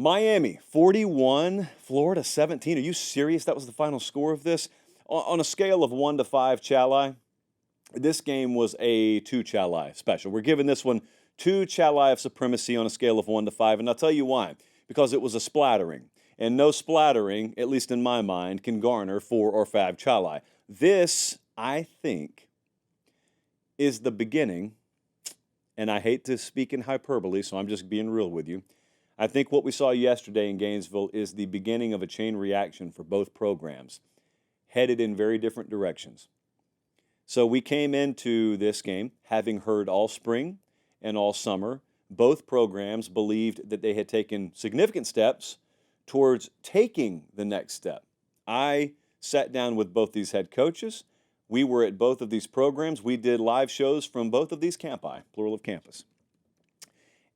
Miami 41, Florida 17. Are you serious? That was the final score of this? On a scale of 1 to 5, Chalai, this game was a 2 Chalai special. We're giving this one 2 Chalai of supremacy on a scale of 1 to 5, and I'll tell you why. Because it was a splattering, and no splattering, at least in my mind, can garner 4 or 5 Chalai. This, I think, is the beginning, and I hate to speak in hyperbole, so I'm just being real with you. I think what we saw yesterday in Gainesville is the beginning of a chain reaction for both programs, headed in very different directions. So we came into this game having heard all spring and all summer, both programs believed that they had taken significant steps towards taking the next step. I sat down with both these head coaches. We were at both of these programs. We did live shows from both of these campi, plural of campus.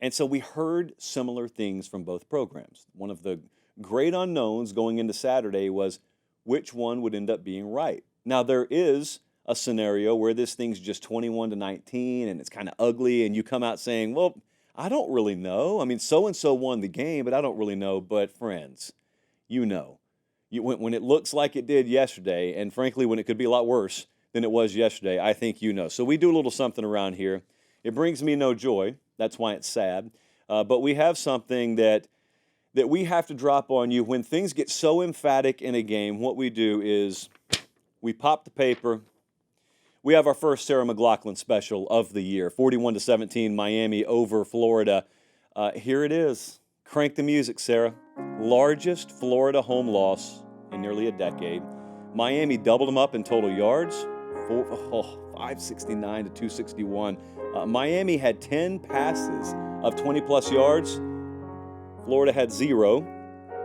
And so we heard similar things from both programs. One of the great unknowns going into Saturday was which one would end up being right. Now, there is a scenario where this thing's just 21-19 and it's kind of ugly, and you come out saying, well, I don't really know. I mean, so-and-so won the game, but I don't really know. But friends, you know. When it looks like it did yesterday, and frankly, when it could be a lot worse than it was yesterday, I think you know. So we do a little something around here. It brings me no joy. That's why it's sad. But we have something that we have to drop on you. When things get so emphatic in a game, what we do is we pop the paper. We have our first Sarah McLachlan special of the year, 41-17, Miami over Florida. Here it is. Crank the music, Sarah. Largest Florida home loss in nearly a decade. Miami doubled them up in total yards, 569 to 261. Miami had 10 passes of 20-plus yards. Florida had 0.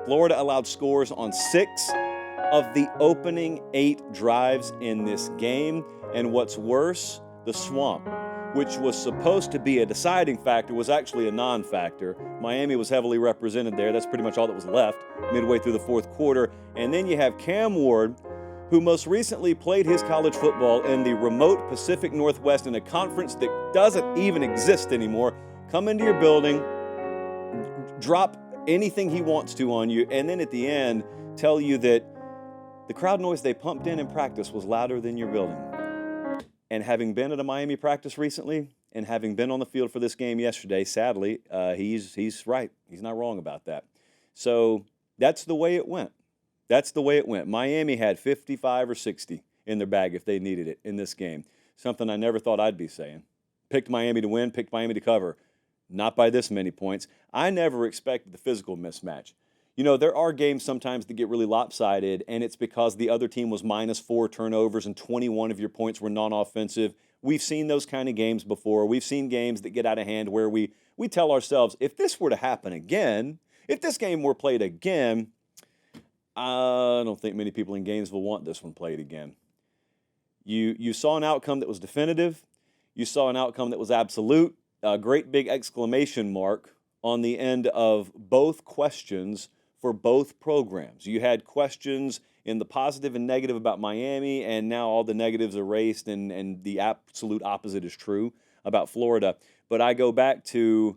Florida allowed scores on 6 of the opening 8 drives in this game. And what's worse, the swamp, which was supposed to be a deciding factor, was actually a non-factor. Miami was heavily represented there. That's pretty much all that was left midway through the fourth quarter. And then you have Cam Ward, who most recently played his college football in the remote Pacific Northwest in a conference that doesn't even exist anymore, come into your building, drop anything he wants to on you, and then at the end tell you that the crowd noise they pumped in practice was louder than your building. And having been at a Miami practice recently and having been on the field for this game yesterday, sadly, he's right. He's not wrong about that. So that's the way it went. That's the way it went. Miami had 55 or 60 in their bag if they needed it in this game. Something I never thought I'd be saying. Picked Miami to win, picked Miami to cover. Not by this many points. I never expected the physical mismatch. You know, there are games sometimes that get really lopsided, and it's because the other team was minus 4 turnovers and 21 of your points were non-offensive. We've seen those kind of games before. We've seen games that get out of hand where we tell ourselves, if this were to happen again, if this game were played again, I don't think many people in Gainesville want this one played again. You saw an outcome that was definitive. You saw an outcome that was absolute. A great big exclamation mark on the end of both questions for both programs. You had questions in the positive and negative about Miami, and now all the negatives erased, and the absolute opposite is true about Florida. But I go back to,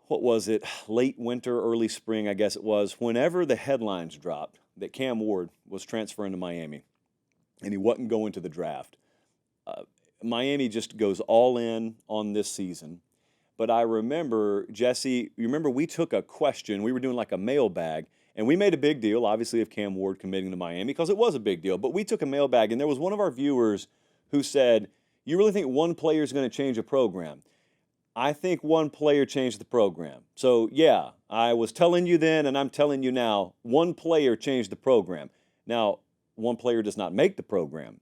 what was it, late winter, early spring, I guess it was, whenever the headlines dropped that Cam Ward was transferring to Miami and he wasn't going to the draft. Miami just goes all in on this season. But I remember, Jesse, you remember we took a question, we were doing like a mailbag, and we made a big deal, obviously, of Cam Ward committing to Miami, because it was a big deal. But we took a mailbag, and there was one of our viewers who said, you really think one player is going to change a program? I think one player changed the program. So, yeah, I was telling you then, and I'm telling you now, one player changed the program. Now, one player does not make the program.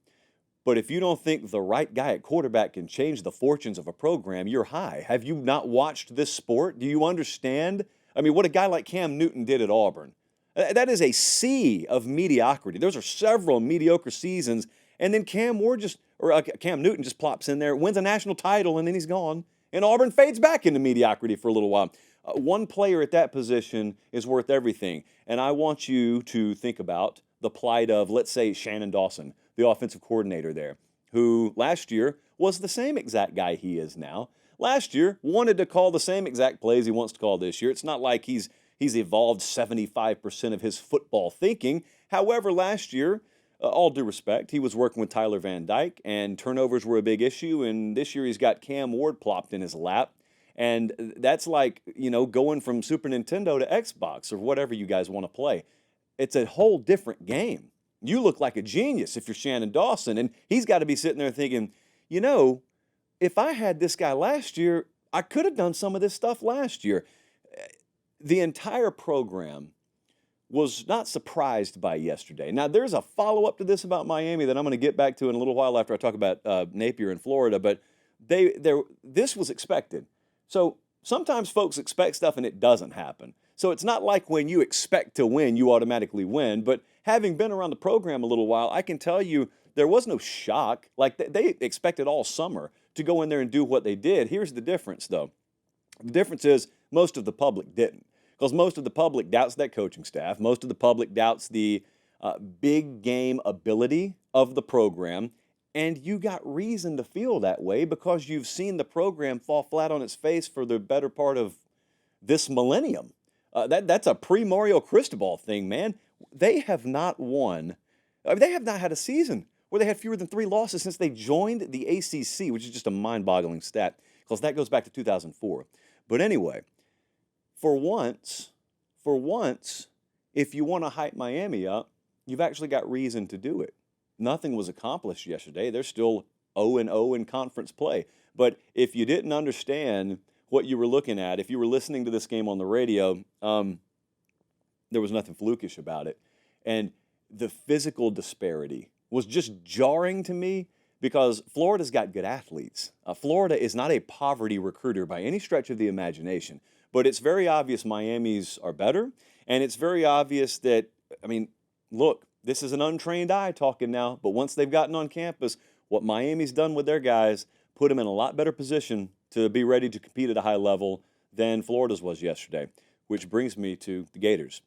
But if you don't think the right guy at quarterback can change the fortunes of a program, you're high. Have you not watched this sport? Do you understand? I mean, what a guy like Cam Newton did at Auburn. That is a sea of mediocrity. Those are several mediocre seasons. And then Cam Newton just plops in there, wins a national title, and then he's gone. And Auburn fades back into mediocrity for a little while. One player at that position is worth everything. And I want you to think about the plight of, let's say, Shannon Dawson, the offensive coordinator there, who last year was the same exact guy he is now. Last year wanted to call the same exact plays he wants to call this year. It's not like he's He's evolved 75% of his football thinking. However, last year, all due respect, he was working with Tyler Van Dyke, and turnovers were a big issue. And this year, he's got Cam Ward plopped in his lap. And that's like, going from Super Nintendo to Xbox or whatever you guys want to play. It's a whole different game. You look like a genius if you're Shannon Dawson. And he's got to be sitting there thinking, if I had this guy last year, I could have done some of this stuff last year. The entire program was not surprised by yesterday. Now, there's a follow-up to this about Miami that I'm going to get back to in a little while after I talk about Napier in Florida, but this was expected. So sometimes folks expect stuff and it doesn't happen. So it's not like when you expect to win, you automatically win. But having been around the program a little while, I can tell you there was no shock. Like they expected all summer to go in there and do what they did. Here's the difference, though. The difference is most of the public didn't. Because most of the public doubts that coaching staff. Most of the public doubts the big game ability of the program. And you got reason to feel that way because you've seen the program fall flat on its face for the better part of this millennium. That's a pre-Mario Cristobal thing, man. They have not won. They have not had a season where they had fewer than 3 losses since they joined the ACC, which is just a mind-boggling stat because that goes back to 2004. But anyway, for once, if you want to hype Miami up, you've actually got reason to do it. Nothing was accomplished yesterday. They're still 0-0 in conference play. But if you didn't understand what you were looking at, if you were listening to this game on the radio, there was nothing flukish about it. And the physical disparity was just jarring to me because Florida's got good athletes. Florida is not a poverty recruiter by any stretch of the imagination. But it's very obvious Miami's are better. And it's very obvious that, look, this is an untrained eye talking now. But once they've gotten on campus, what Miami's done with their guys put them in a lot better position to be ready to compete at a high level than Florida's was yesterday, which brings me to the Gators.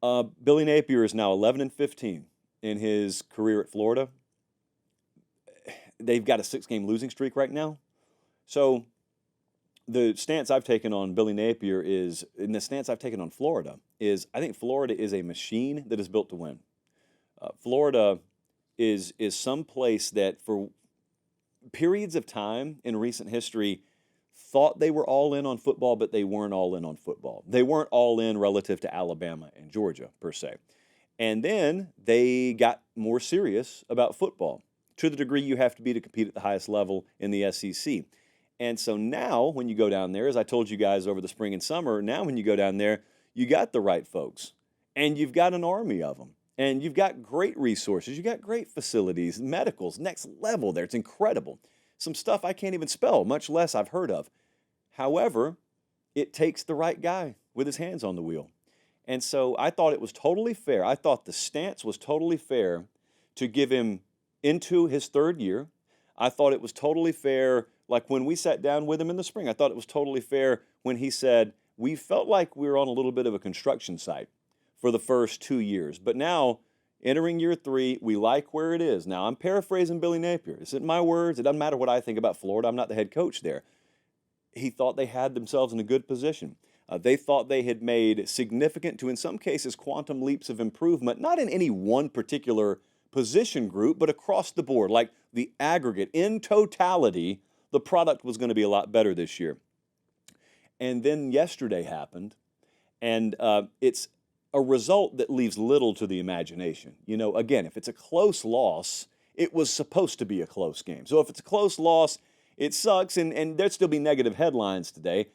Billy Napier is now 11-15 in his career at Florida. They've got a 6-game losing streak right now. So the stance I've taken on Billy Napier is, and the stance I've taken on Florida is, I think Florida is a machine that is built to win. Florida is some place that for periods of time in recent history thought they were all in on football, but they weren't all in on football. They weren't all in relative to Alabama and Georgia, per se. And then they got more serious about football to the degree you have to be to compete at the highest level in the SEC. And so now when you go down there, as I told you guys over the spring and summer, now when you go down there, you got the right folks. And you've got an army of them. And you've got great resources. You've got great facilities, medicals, next level there. It's incredible. Some stuff I can't even spell, much less I've heard of. However, it takes the right guy with his hands on the wheel. And so I thought it was totally fair. I thought the stance was totally fair to give him into his 3rd year. I thought it was totally fair, like when we sat down with him in the spring, I thought it was totally fair when he said, we felt like we were on a little bit of a construction site for the first 2 years. But now, entering year 3, we like where it is. Now, I'm paraphrasing Billy Napier. This isn't my words. It doesn't matter what I think about Florida. I'm not the head coach there. He thought they had themselves in a good position. They thought they had made significant, to in some cases, quantum leaps of improvement, not in any one particular position group, but across the board, like the aggregate. In totality, the product was going to be a lot better this year. And then yesterday happened, and it's a result that leaves little to the imagination. Again, if it's a close loss, it was supposed to be a close game. So if it's a close loss, it sucks, and there'd still be negative headlines today,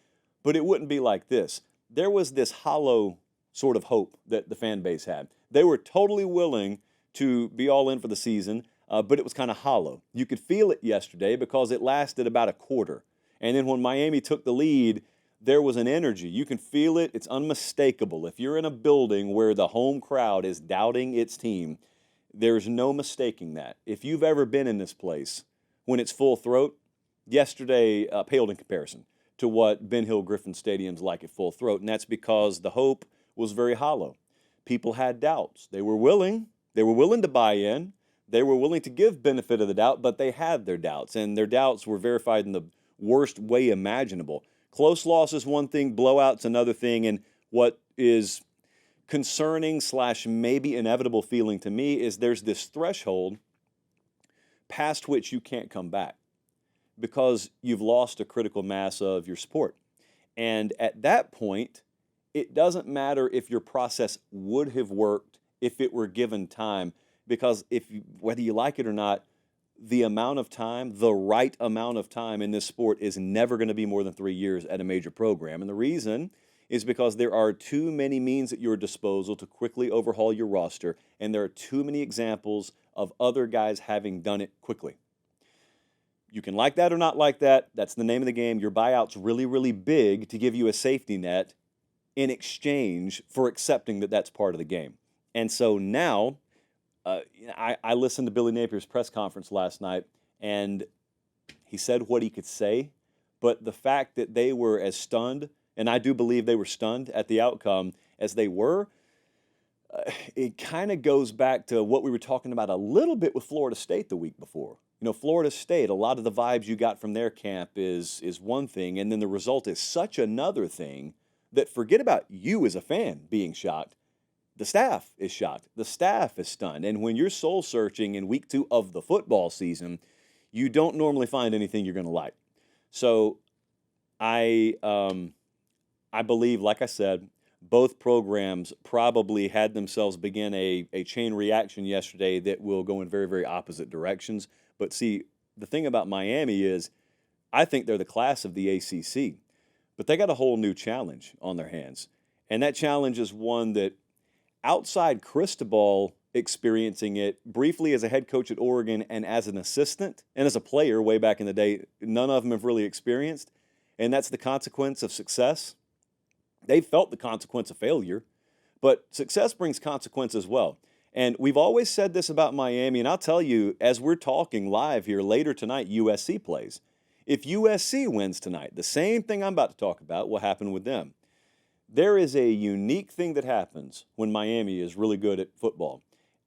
but it wouldn't be like this. There was this hollow sort of hope that the fan base had. They were totally willing to be all in for the season, but it was kind of hollow. You could feel it yesterday because it lasted about a quarter. And then when Miami took the lead, there was an energy. You can feel it. It's unmistakable. If you're in a building where the home crowd is doubting its team, there's no mistaking that. If you've ever been in this place when it's full throat, yesterday paled in comparison to what Ben Hill Griffin Stadium's like at full throat, and that's because the hope was very hollow. People had doubts. They were willing to buy in. They were willing to give benefit of the doubt, but they had their doubts, and their doubts were verified in the worst way imaginable. Close loss is one thing, blowout's another thing, and what is concerning / maybe inevitable feeling to me is there's this threshold past which you can't come back because you've lost a critical mass of your sport. And at that point, it doesn't matter if your process would have worked if it were given time, because whether you like it or not, the amount of time, the right amount of time in this sport is never going to be more than 3 years at a major program. And the reason is because there are too many means at your disposal to quickly overhaul your roster, and there are too many examples of other guys having done it quickly. You can like that or not like that. That's the name of the game. Your buyout's really, really big to give you a safety net in exchange for accepting that that's part of the game. And so now, I listened to Billy Napier's press conference last night, and he said what he could say, but the fact that they were as stunned, and I do believe they were stunned at the outcome as they were, it kind of goes back to what we were talking about a little bit with Florida State the week before. You know, Florida State, a lot of the vibes you got from their camp is one thing, and then the result is such another thing that forget about you as a fan being shocked. The staff is shocked. The staff is stunned. And when you're soul searching in week 2 of the football season, you don't normally find anything you're going to like. So I believe, like I said, both programs probably had themselves begin a chain reaction yesterday that will go in very, very opposite directions. But see, the thing about Miami is I think they're the class of the ACC, but they got a whole new challenge on their hands. And that challenge is one that outside Cristobal experiencing it briefly as a head coach at Oregon and as an assistant and as a player way back in the day, none of them have really experienced, and that's the consequence of success. They've felt the consequence of failure, but success brings consequence as well. And we've always said this about Miami, and I'll tell you, as we're talking live here later tonight, USC plays. If USC wins tonight, the same thing I'm about to talk about will happen with them. There is a unique thing that happens when Miami is really good at football.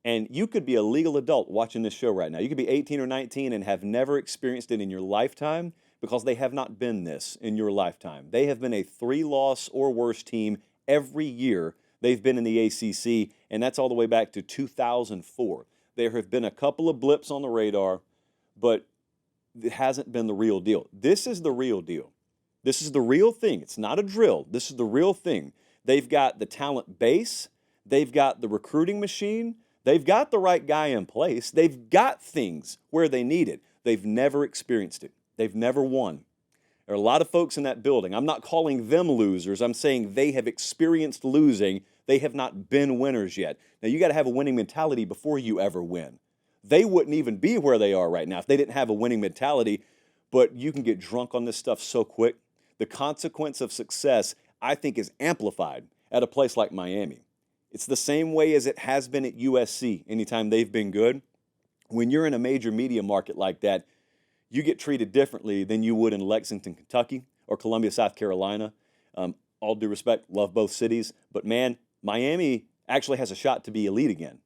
And you could be a legal adult watching this show right now. You could be 18 or 19 and have never experienced it in your lifetime because they have not been this in your lifetime. They have been a 3-loss or worse team every year they've been in the ACC, and that's all the way back to 2004. There have been a couple of blips on the radar, but it hasn't been the real deal. This is the real deal. This is the real thing. It's not a drill. This is the real thing. They've got the talent base. They've got the recruiting machine. They've got the right guy in place. They've got things where they need it. They've never experienced it. They've never won. There are a lot of folks in that building. I'm not calling them losers. I'm saying they have experienced losing. They have not been winners yet. Now, you got to have a winning mentality before you ever win. They wouldn't even be where they are right now if they didn't have a winning mentality, but you can get drunk on this stuff so quick. The consequence of success, I think, is amplified at a place like Miami. It's the same way as it has been at USC anytime they've been good. When you're in a major media market like that, you get treated differently than you would in Lexington, Kentucky, or Columbia, South Carolina. All due respect, love both cities. But, man, Miami actually has a shot to be elite again.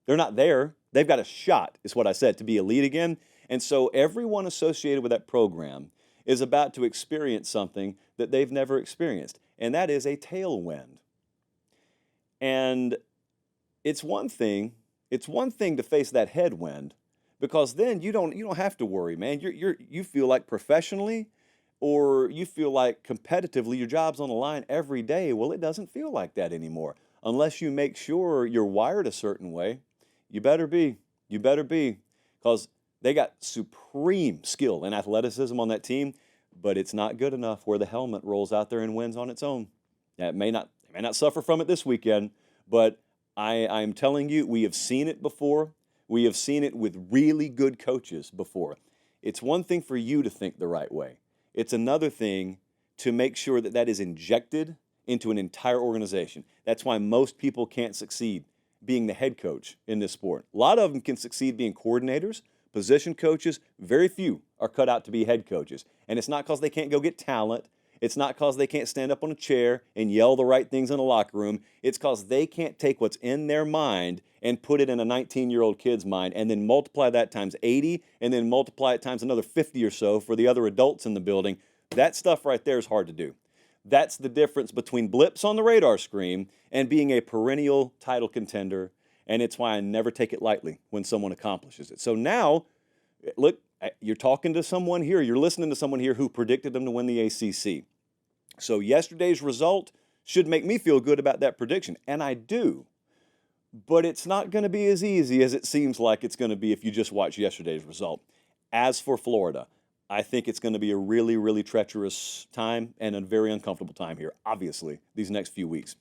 They're not there. They've got a shot, is what I said, to be elite again. And so everyone associated with that program is about to experience something that they've never experienced, and that is a tailwind. And it's one thing to face that headwind, because then you don't have to worry, man. You feel like professionally, or you feel like competitively your job's on the line every day. Well, it doesn't feel like that anymore. Unless you make sure you're wired a certain way, you better be, because they got supreme skill and athleticism on that team, but it's not good enough where the helmet rolls out there and wins on its own. Now, it may not suffer from it this weekend, but I'm telling you, we have seen it before. We have seen it with really good coaches before. It's one thing for you to think the right way. It's another thing to make sure that is injected into an entire organization. That's why most people can't succeed being the head coach in this sport. A lot of them can succeed being coordinators, position coaches. Very few are cut out to be head coaches. And it's not because they can't go get talent. It's not because they can't stand up on a chair and yell the right things in a locker room. It's because they can't take what's in their mind and put it in a 19-year-old kid's mind and then multiply that times 80 and then multiply it times another 50 or so for the other adults in the building. That stuff right there is hard to do. That's the difference between blips on the radar screen and being a perennial title contender, and it's why I never take it lightly when someone accomplishes it. So now, look, you're talking to someone here, you're listening to someone here who predicted them to win the ACC. So yesterday's result should make me feel good about that prediction, and I do. But it's not going to be as easy as it seems like it's going to be if you just watch yesterday's result. As for Florida, I think it's going to be a really, really treacherous time and a very uncomfortable time here, obviously, these next few weeks.